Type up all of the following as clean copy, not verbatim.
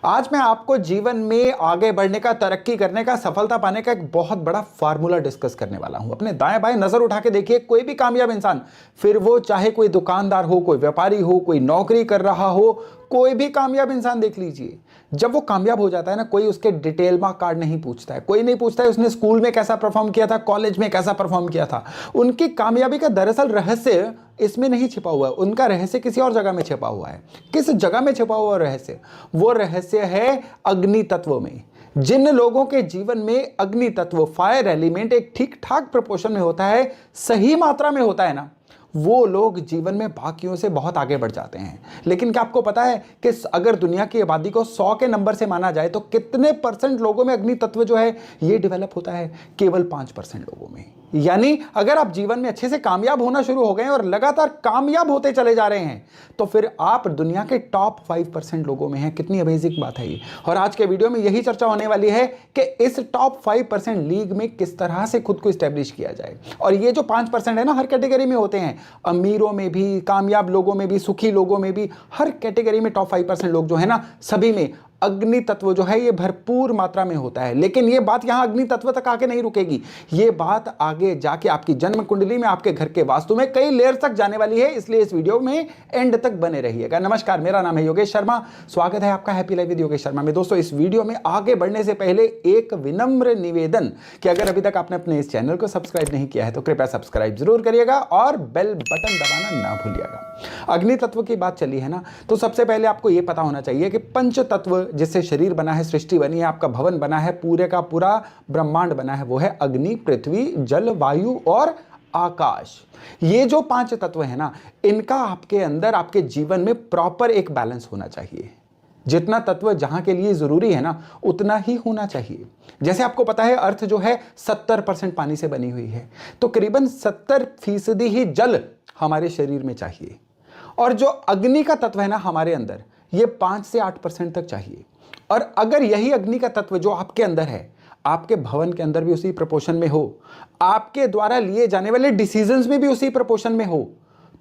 आज मैं आपको जीवन में आगे बढ़ने का, तरक्की करने का, सफलता पाने का एक बहुत बड़ा फार्मूला डिस्कस करने वाला हूं। अपने दाएं बाएं नजर उठा के देखिए, कोई भी कामयाब इंसान, फिर वो चाहे कोई दुकानदार हो, कोई व्यापारी हो, कोई नौकरी कर रहा हो, कोई भी कामयाब इंसान देख लीजिए, जब वो कामयाब हो जाता है ना, कोई उसके डिटेल मार्क कार्ड नहीं पूछता है, कोई नहीं पूछता है उसने स्कूल में कैसा परफॉर्म किया था, कॉलेज में कैसा परफॉर्म किया था। उनकी कामयाबी का दरअसल रहस्य इसमें नहीं छिपा हुआ है, उनका रहस्य किसी और जगह में छिपा हुआ है। किस जगह में छिपा हुआ रहस्य? वो रहस्य है अग्नि तत्व में। जिन लोगों के जीवन में अग्नि तत्व, फायर एलिमेंट एक ठीक ठाक प्रपोर्शन में होता है, सही मात्रा में होता है ना, वो लोग जीवन में बाकियों से बहुत आगे बढ़ जाते हैं। लेकिन क्या आपको पता है कि अगर दुनिया की आबादी को 100 के नंबर से माना जाए तो कितने परसेंट लोगों में अग्नि तत्व जो है ये डेवलप होता है? केवल 5% लोगों में। यानी अगर आप जीवन में अच्छे से कामयाब होना शुरू हो गए और लगातार कामयाब होते चले जा रहे हैं तो फिर आप दुनिया के टॉप 5% लोगों में हैं। कितनी अमेजिंग बात है ये। और आज के वीडियो में यही चर्चा होने वाली है कि इस टॉप 5% लीग में किस तरह से खुद को स्टैब्लिश किया जाए। और ये जो 5% है ना, हर कैटेगरी में होते हैं, अमीरों में भी, कामयाब लोगों में भी, सुखी लोगों में भी, हर कैटेगरी में टॉप 5% लोग जो है ना, सभी में अग्नि तत्व जो है ये भरपूर मात्रा में होता है। लेकिन ये बात यहां अग्नि तत्व तक आके नहीं रुकेगी, ये बात आगे जाके आपकी जन्म कुंडली में, आपके घर के वास्तु में कई लेयर तक जाने वाली है। इसलिए इस वीडियो में एंड तक बने रहिएगा। नमस्कार, मेरा नाम है योगेश शर्मा, स्वागत है आपका happy life with Yogesh Sharma में। दोस्तों, इस वीडियो में आगे बढ़ने से पहले एक विनम्र निवेदन कि अगर अभी तक आपने अपने इस चैनल को सब्सक्राइब नहीं किया है तो कृपया सब्सक्राइब जरूर करिएगा और बेल बटन दबाना ना भूलिएगा। अग्नि तत्व की बात चली है ना, तो सबसे पहले आपको यह पता होना चाहिए कि पंच तत्व जिससे शरीर बना है, सृष्टि बनी है, आपका भवन बना है, पूरे का पूरा ब्रह्मांड बना है, वो है अग्नि, पृथ्वी, जल, वायु और आकाश। ये जो 5 तत्व है ना, इनका आपके अंदर, आपके जीवन में प्रॉपर एक बैलेंस होना चाहिए। जितना तत्व जहां के लिए जरूरी है ना, उतना ही होना चाहिए। जैसे आपको पता है, अर्थ जो है 70% पानी से बनी हुई है, तो करीबन 70% ही जल हमारे शरीर में चाहिए। और जो अग्नि का तत्व है ना हमारे अंदर, ये 5 से 8% तक चाहिए। और अगर यही अग्नि का तत्व जो आपके अंदर है, आपके भवन के अंदर भी उसी प्रपोर्शन में हो, आपके द्वारा लिए जाने वाले डिसीजंस में भी उसी प्रपोर्शन में हो,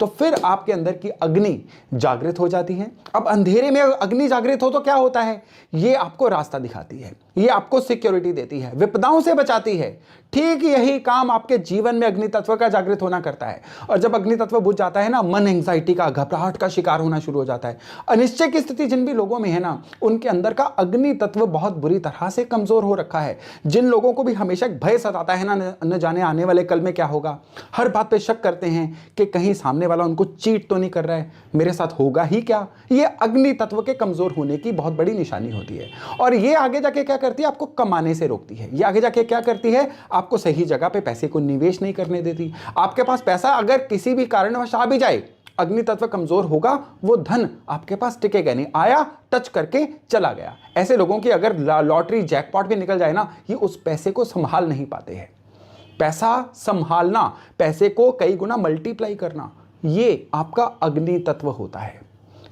तो फिर आपके अंदर की अग्नि जागृत हो जाती है। अब अंधेरे में अग्नि जागृत हो तो क्या होता है? ये आपको रास्ता दिखाती है, ये आपको सिक्योरिटी देती है, विपदाओं से बचाती है। ठीक यही काम आपके जीवन में अग्नि तत्व का जागृत होना करता है। और जब अग्नि तत्व बुझ जाता है ना, मन एंग्जाइटी का, घबराहट का शिकार होना शुरू हो जाता है। अनिश्चय की स्थिति जिन भी लोगों में है ना, उनके अंदर का अग्नि तत्व बहुत बुरी तरह से कमजोर हो रखा है। जिन लोगों को भी हमेशा भय सताता है ना, न जाने आने वाले कल में क्या होगा, हर बात पे शक करते हैं कि कहीं सामने वाला उनको चीट तो नहीं कर रहा है, मेरे साथ होगा ही क्या, ये अग्नि तत्व के कमजोर होने की बहुत बड़ी निशानी होती है। और ये आगे जाके क्या करती है? आपको कमाने से रोकती है। ये आगे जाके क्या करती है? आपको सही जगह पे पैसे को निवेश नहीं करने देती। आपके पास पैसा अगर किसी भी कारणवश आ भी जाए, अग्नि तत्व कमजोर होगा, वो धन आपके पास टिकेगा नहीं। आया, टच करके चला गया। ऐसे लोगों की अगर लॉटरी जैकपॉट भी निकल जाए ना, ये उस पैसे को संभाल नहीं पाते हैं। पैसा संभालना, पैसे को कई गुना मल्टीप्लाई करना, ये आपका अग्नि तत्व होता है।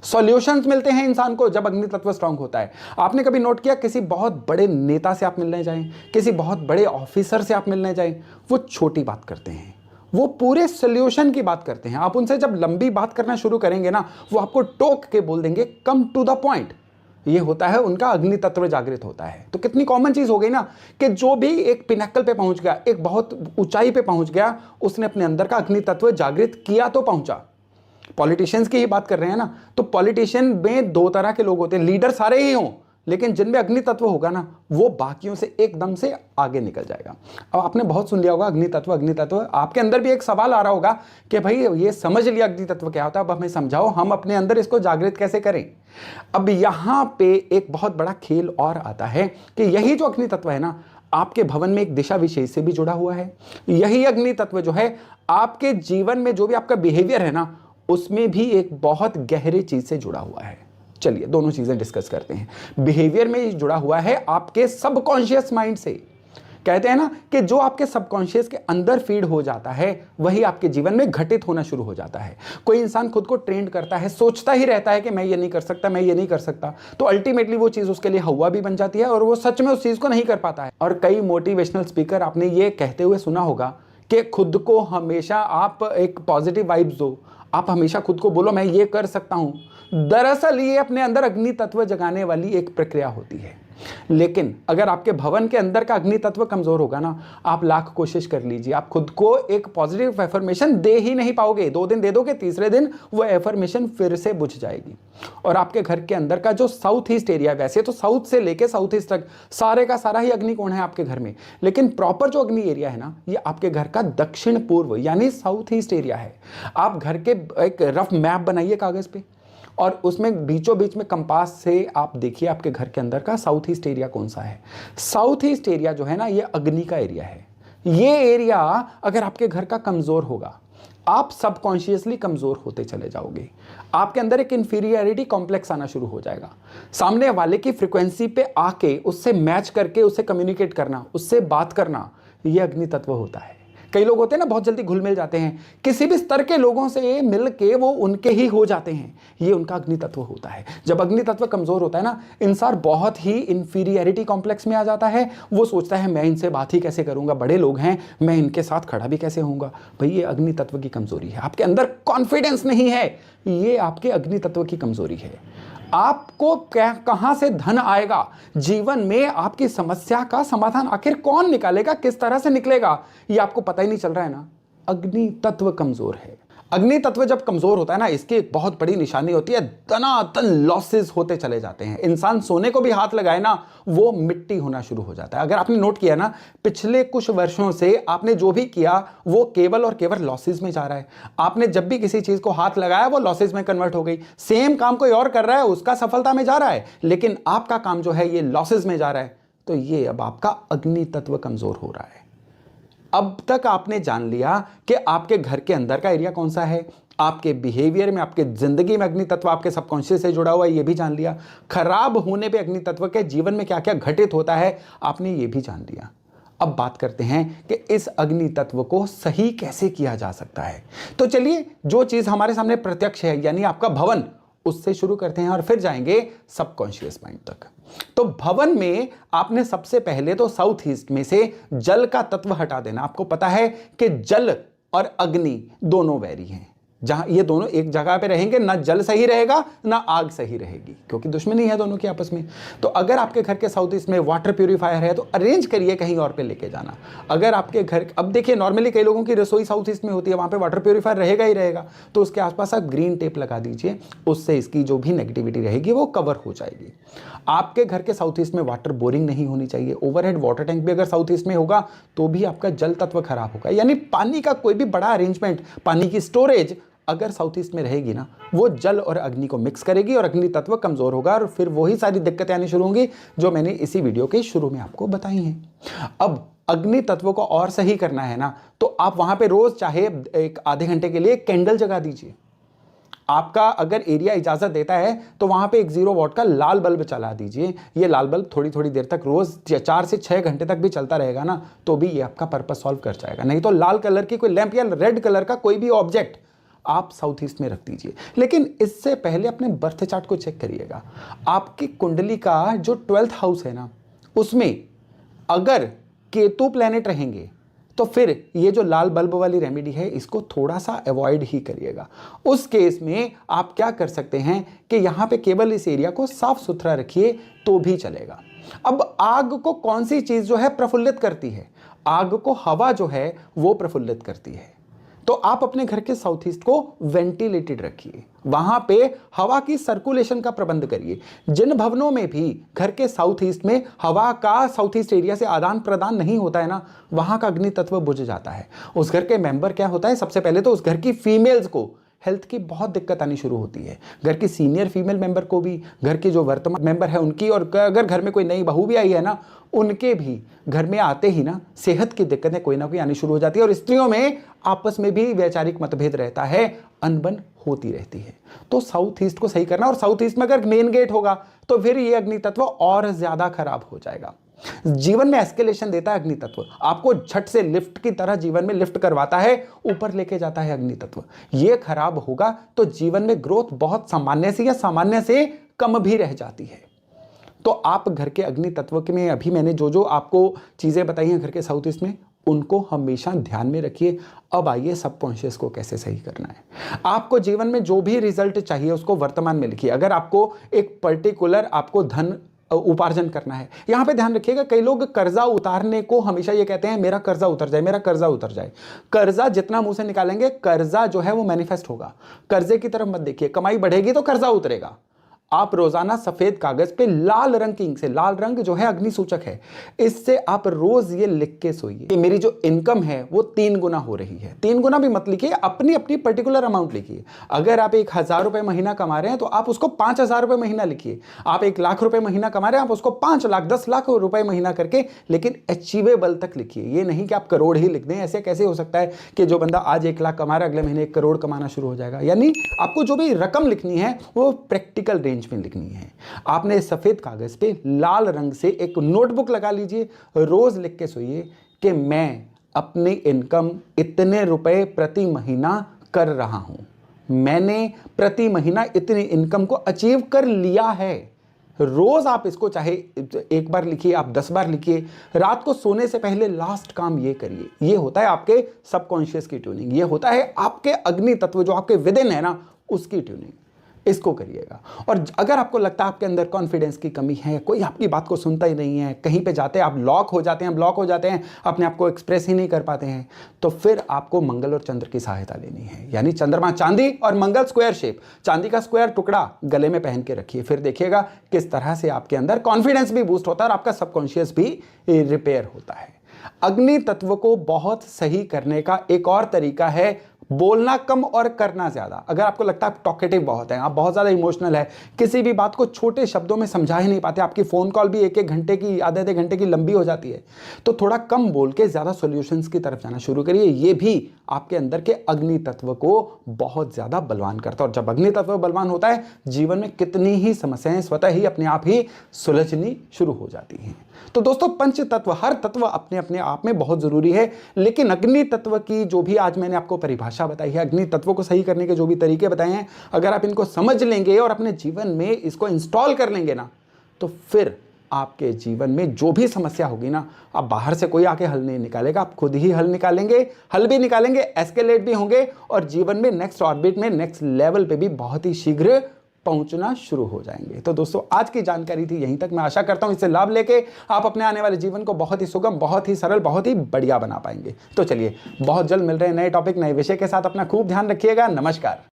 सॉल्यूशंस मिलते हैं इंसान को जब अग्नि तत्व स्ट्रांग होता है। आपने कभी नोट किया, किसी बहुत बड़े नेता से आप मिलने जाएं, किसी बहुत बड़े ऑफिसर से आप मिलने जाएं, वो छोटी बात करते हैं, वो पूरे सॉल्यूशन की बात करते हैं। आप उनसे जब लंबी बात करना शुरू करेंगे ना, वो आपको टोक के बोल देंगे, कम टू द पॉइंट। ये होता है उनका अग्नि तत्व जागृत होता है। तो कितनी कॉमन चीज हो गई ना कि जो भी एक पिनक्कल पे पहुंच गया, एक बहुत ऊंचाई पे पहुंच गया, उसने अपने अंदर का अग्नि तत्व जागृत किया तो पहुंचा। पॉलिटिशियंस की ही बात कर रहे हैं ना, तो पॉलिटिशियन में 2 तरह के लोग होते हैं। लीडर सारे ही हों, लेकिन जिनमें अग्नि तत्व होगा ना, वो बाकियों से एकदम से आगे निकल जाएगा। अब आपने बहुत सुन लिया होगा अग्नि तत्व, अग्नि तत्व। आपके अंदर भी एक सवाल आ रहा होगा कि भाई ये समझ लिया अग्नि तत्व क्या होता है, अब हमें समझाओ, हम अपने अंदर इसको जागृत कैसे करें। अब यहां पे एक बहुत बड़ा खेल और आता है कि यही जो अग्नि तत्व है ना, आपके भवन में एक दिशा विशेष से भी जुड़ा हुआ है। यही अग्नि तत्व जो है आपके जीवन में जो भी आपका बिहेवियर है ना, उसमें भी एक बहुत गहरी चीज से जुड़ा हुआ है। चलिए दोनों चीजें डिस्कस करते हैं। बिहेवियर में जुड़ा हुआ है आपके सबकॉन्शियस माइंड से। कहते हैं ना कि जो आपके सबकॉन्शियस के अंदर फीड हो जाता है, वही आपके जीवन में घटित होना शुरू हो जाता है। कोई इंसान खुद को ट्रेंड करता है, सोचता ही रहता है कि मैं ये नहीं कर सकता, मैं ये नहीं कर सकता, तो अल्टीमेटली वो चीज उसके लिए हवा भी बन जाती है और वो सच में उस चीज को नहीं कर पाता है। और कई मोटिवेशनल स्पीकर आपने ये कहते हुए सुना होगा कि खुद को हमेशा आप एक पॉजिटिव वाइब्स दो, आप हमेशा खुद को बोलो मैं ये कर सकता हूं, दरअसल ये अपने अंदर अग्नि तत्व जगाने वाली एक प्रक्रिया होती है। लेकिन अगर आपके भवन के अंदर का अग्नि तत्व कमजोर होगा ना, आप लाख कोशिश कर लीजिए, आप खुद को एक पॉजिटिव एफर्मेशन दे ही नहीं पाओगे। 2 दिन दे दोगे, तीसरे दिन वो एफर्मेशन फिर से बुझ जाएगी। और आपके घर के अंदर का जो साउथ ईस्ट एरिया, वैसे तो साउथ से लेके साउथ ईस्ट तक सारे का सारा ही अग्निकोण है आपके घर में, लेकिन प्रॉपर जो अग्नि एरिया है ना, ये आपके घर का दक्षिण पूर्व यानी साउथ ईस्ट एरिया है। आप घर के एक रफ मैप बनाइए कागज पे, और उसमें बीचों बीच में कंपास से आप देखिए आपके घर के अंदर का साउथ ईस्ट एरिया कौन सा है। साउथ ईस्ट एरिया जो है ना, ये अग्नि का एरिया है। ये एरिया अगर आपके घर का कमजोर होगा, आप सबकॉन्शियसली कमजोर होते चले जाओगे। आपके अंदर एक इंफीरियरिटी कॉम्प्लेक्स आना शुरू हो जाएगा। सामने वाले की फ्रीक्वेंसी पे आके उससे मैच करके उससे कम्युनिकेट करना, उससे बात करना, ये अग्नि तत्व होता है। कई लोग होते हैं ना, बहुत जल्दी घुल मिल जाते हैं, किसी भी स्तर के लोगों से मिल के वो उनके ही हो जाते हैं, ये उनका अग्नि तत्व होता है। जब अग्नि तत्व कमजोर होता है ना, इंसान बहुत ही इंफीरियरिटी कॉम्प्लेक्स में आ जाता है। वो सोचता है मैं इनसे बात ही कैसे करूंगा, बड़े लोग हैं, मैं इनके साथ खड़ा भी कैसे होऊंगा। भाई ये अग्नि तत्व की कमजोरी है। आपके अंदर कॉन्फिडेंस नहीं है, ये आपके अग्नि तत्व की कमजोरी है। आपको कहां से धन आएगा, जीवन में आपकी समस्या का समाधान आखिर कौन निकालेगा, किस तरह से निकलेगा, ये आपको पता ही नहीं चल रहा है ना, अग्नि तत्व कमजोर है। अग्नि तत्व जब कमजोर होता है ना, इसकी एक बहुत बड़ी निशानी होती है, दनादन लॉसेस होते चले जाते हैं। इंसान सोने को भी हाथ लगाए ना, वो मिट्टी होना शुरू हो जाता है। अगर आपने नोट किया ना, पिछले कुछ वर्षों से आपने जो भी किया वो केवल और केवल लॉसेस में जा रहा है। आपने जब भी किसी चीज को हाथ लगाया वो लॉसेस में कन्वर्ट हो गई। सेम काम कोई और कर रहा है, उसका सफलता में जा रहा है, लेकिन आपका काम जो है ये लॉसेस में जा रहा है। तो ये अब आपका अग्नि तत्व कमजोर हो रहा है। अब तक आपने जान लिया कि आपके घर के अंदर का एरिया कौन सा है, आपके बिहेवियर में, आपके जिंदगी में अग्नि तत्व आपके सबकॉन्शियस से जुड़ा हुआ है, ये भी जान लिया। खराब होने पे अग्नि तत्व के जीवन में क्या क्या घटित होता है आपने ये भी जान लिया। अब बात करते हैं कि इस अग्नि तत्व को सही कैसे किया जा सकता है। तो चलिए, जो चीज हमारे सामने प्रत्यक्ष है यानी आपका भवन, उससे शुरू करते हैं और फिर जाएंगे सबकॉन्शियस माइंड तक। तो भवन में आपने सबसे पहले तो साउथ ईस्ट में से जल का तत्व हटा देना। आपको पता है कि जल और अग्नि दोनों वैरी हैं। जहां ये दोनों एक जगह पे रहेंगे, ना जल सही रहेगा ना आग सही रहेगी, क्योंकि दुश्मनी है दोनों की आपस में। तो अगर आपके घर के साउथ ईस्ट में वाटर प्यूरिफायर है तो अरेंज करिए कहीं और पे लेके जाना। अगर आपके घर, अब देखिए नॉर्मली कई लोगों की रसोई साउथ ईस्ट में होती है, वहां पे वाटर प्यूरिफायर रहेगा ही रहेगा, तो उसके आसपास आप ग्रीन टेप लगा दीजिए, उससे इसकी जो भी नेगेटिविटी रहेगी वो कवर हो जाएगी। आपके घर के साउथ ईस्ट में वाटर बोरिंग नहीं होनी चाहिए। ओवरहेड वाटर टैंक भी अगर साउथ ईस्ट में होगा तो भी आपका जल तत्व खराब होगा। यानी पानी का कोई भी बड़ा अरेंजमेंट, पानी की स्टोरेज अगर साउथ ईस्ट में रहेगी ना, वो जल और अग्नि को मिक्स करेगी और अग्नि तत्व कमजोर होगा और फिर वही सारी दिक्कतें आनी शुरू होंगी जो मैंने इसी वीडियो के शुरू में आपको बताई हैं। अब अग्नि तत्व को और सही करना है ना, तो आप वहां पे रोज चाहे एक आधे घंटे के लिए कैंडल जगा दीजिए। आपका अगर एरिया इजाजत देता है तो वहां पे एक 0 वॉट का लाल बल्ब चला दीजिए। ये लाल बल्ब थोड़ी थोड़ी देर तक रोज 4 से 6 घंटे तक भी चलता रहेगा ना, तो भी ये आपका पर्पस सॉल्व कर जाएगा। नहीं तो लाल कलर की कोई लैंप या रेड कलर का कोई भी ऑब्जेक्ट आप साउथ ईस्ट में रख दीजिए। लेकिन इससे पहले अपने बर्थ चार्ट को चेक करिएगा। आपकी कुंडली का जो 12th हाउस है ना, उसमें अगर केतु प्लैनेट रहेंगे तो फिर ये जो लाल बल्ब वाली रेमेडी है इसको थोड़ा सा अवॉइड ही करिएगा। उस केस में आप क्या कर सकते हैं कि यहां पे केवल इस एरिया को साफ सुथरा रखिए तो भी चलेगा। अब आग को कौन सी चीज जो है प्रफुल्लित करती है? आग को हवा जो है वो प्रफुल्लित करती है। तो आप अपने घर के साउथ ईस्ट को वेंटिलेटेड रखिए, वहां पे हवा की सर्कुलेशन का प्रबंध करिए। जिन भवनों में भी घर के साउथ ईस्ट में हवा का साउथ ईस्ट एरिया से आदान प्रदान नहीं होता है ना, वहां का अग्नि तत्व बुझ जाता है। उस घर के मेंबर क्या होता है, सबसे पहले तो उस घर की फीमेल्स को हेल्थ की बहुत दिक्कत आनी शुरू होती है। घर की सीनियर फीमेल मेंबर को भी, घर की जो वर्तमान मेंबर है उनकी, और अगर घर में कोई नई बहू भी आई है ना, उनके भी घर में आते ही ना सेहत की दिक्कतें कोई ना कोई आनी शुरू हो जाती है। और स्त्रियों में आपस में भी वैचारिक मतभेद रहता है, अनबन होती रहती है। तो साउथ ईस्ट को सही करना, और साउथ ईस्ट में अगर मेन गेट होगा तो फिर ये अग्नि तत्व और ज्यादा खराब हो जाएगा। जीवन में एस्केलेशन देता है अग्नि तत्व, आपको झट से लिफ्ट की तरह जीवन में लिफ्ट करवाता है, ऊपर लेके जाता है अग्नि तत्व। ये खराब होगा तो जीवन में ग्रोथ बहुत सामान्य से या सामान्य से कम भी रह जाती है। तो आप घर के अग्नि तत्व के में अभी मैंने जो जो आपको चीजें बताई हैं घर के साउथ ईस्ट में, उनको हमेशा ध्यान में रखिए। अब आइए सबकॉन्शियस को कैसे सही करना है। आपको जीवन में जो भी रिजल्ट चाहिए उसको वर्तमान में लिखिए। अगर आपको एक पर्टिकुलर आपको धन उपार्जन करना है, यहां पे ध्यान रखिएगा, कई लोग कर्जा उतारने को हमेशा ये कहते हैं मेरा कर्जा उतर जाए, मेरा कर्जा उतर जाए। कर्जा जितना मुंह से निकालेंगे, कर्जा जो है वो मैनिफेस्ट होगा। कर्जे की तरफ मत देखिए, कमाई बढ़ेगी तो कर्जा उतरेगा। आप रोजाना सफेद कागज पे लाल रंग की इंक से, लाल रंग जो है अग्नि सूचक है, इससे आप रोज ये लिख के सोइए कि मेरी जो इनकम है वो 3 गुना हो रही है। 3 गुना भी मत लिखिए, अपनी अपनी पर्टिकुलर अमाउंट लिखिए। अगर आप 1,000 रुपए महीना कमा रहे हैं तो आप उसको 5,000 रुपए महीना लिखिए। आप 1,00,000 रुपए महीना कमा रहे हैं, आप उसको 5 लाख 10 लाख रुपए महीना करके, लेकिन अचीवेबल तक लिखिए। ये नहीं कि आप करोड़ ही लिख दें। ऐसे कैसे हो सकता है कि जो बंदा आज 1 लाख कमा रहा है अगले महीने 1 करोड़ कमाना शुरू हो जाएगा। यानी आपको जो भी रकम लिखनी है वो प्रैक्टिकल रेंज में लिखनी है। आपने सफेद कागज पे लाल रंग से एक नोटबुक लगा लीजिए, रोज लिख के सोइए कि मैं अपनी इनकम इतने रुपए प्रति महीना कर रहा हूं, मैंने प्रति महीना इतनी इनकम को अचीव कर लिया है। रोज आप इसको चाहे 1 बार लिखिए, आप 10 बार लिखिए। रात को सोने से पहले लास्ट काम ये करिए। ये होता है आपके सबकॉन्शियस की ट्यूनिंग, ये होता है आपके अग्नि तत्व जो आपके विदिन है ना, उसकी ट्यूनिंग। इसको करिएगा। और अगर आपको लगता है आपके अंदर कॉन्फिडेंस की कमी है, कोई आपकी बात को सुनता ही नहीं है, कहीं पे जाते आप लॉक हो जाते हैं, ब्लॉक हो जाते हैं, अपने आप को एक्सप्रेस ही नहीं कर पाते हैं, तो फिर आपको मंगल और चंद्र की सहायता लेनी है। यानी चंद्रमा चांदी और मंगल स्क्वायर शेप, चांदी का स्क्वायर टुकड़ा गले में पहन के रखिए। फिर देखिएगा किस तरह से आपके अंदर कॉन्फिडेंस भी बूस्ट होता है और आपका सबकॉन्शियस भी रिपेयर होता है। अग्नि तत्व को बहुत सही करने का एक और तरीका है बोलना कम और करना ज्यादा। अगर आपको लगता है आप टॉकेटिव बहुत हैं, आप बहुत ज्यादा इमोशनल है, किसी भी बात को छोटे शब्दों में समझा ही नहीं पाते, आपकी फोन कॉल भी 1-1 घंटे की, आधे-आधे घंटे की लंबी हो जाती है, तो थोड़ा कम बोल के ज्यादा सॉल्यूशंस की तरफ जाना शुरू करिए। ये भी आपके अंदर के अग्नि तत्व को बहुत ज्यादा बलवान करता है। और जब अग्नि तत्व बलवान होता है, जीवन में कितनी ही समस्याएं स्वतः ही अपने आप ही सुलझनी शुरू हो जाती हैं। तो दोस्तों, पंच तत्व, हर तत्व अपने अपने आप में बहुत जरूरी है, लेकिन अग्नि तत्व की जो भी आज मैंने आपको परिभाषा बताई है, अग्नि तत्व को सही करने के जो भी तरीके बताए हैं, अगर आप इनको समझ लेंगे और अपने जीवन में इसको इंस्टॉल कर लेंगे ना, तो फिर आपके जीवन में जो भी समस्या होगी ना, आप बाहर से कोई आके हल नहीं निकालेगा, आप खुद ही हल निकालेंगे, हल भी निकालेंगे, एस्केलेट भी होंगे और जीवन में नेक्स्ट ऑर्बिट में, नेक्स्ट लेवल पे भी बहुत ही शीघ्र पहुंचना शुरू हो जाएंगे। तो दोस्तों, आज की जानकारी थी यहीं तक। मैं आशा करता हूं इससे लाभ लेके आप अपने आने वाले जीवन को बहुत ही सुगम, बहुत ही सरल, बहुत ही बढ़िया बना पाएंगे। तो चलिए, बहुत जल्द मिल रहे हैं नए टॉपिक, नए विषय के साथ। अपना खूब ध्यान रखिएगा। नमस्कार।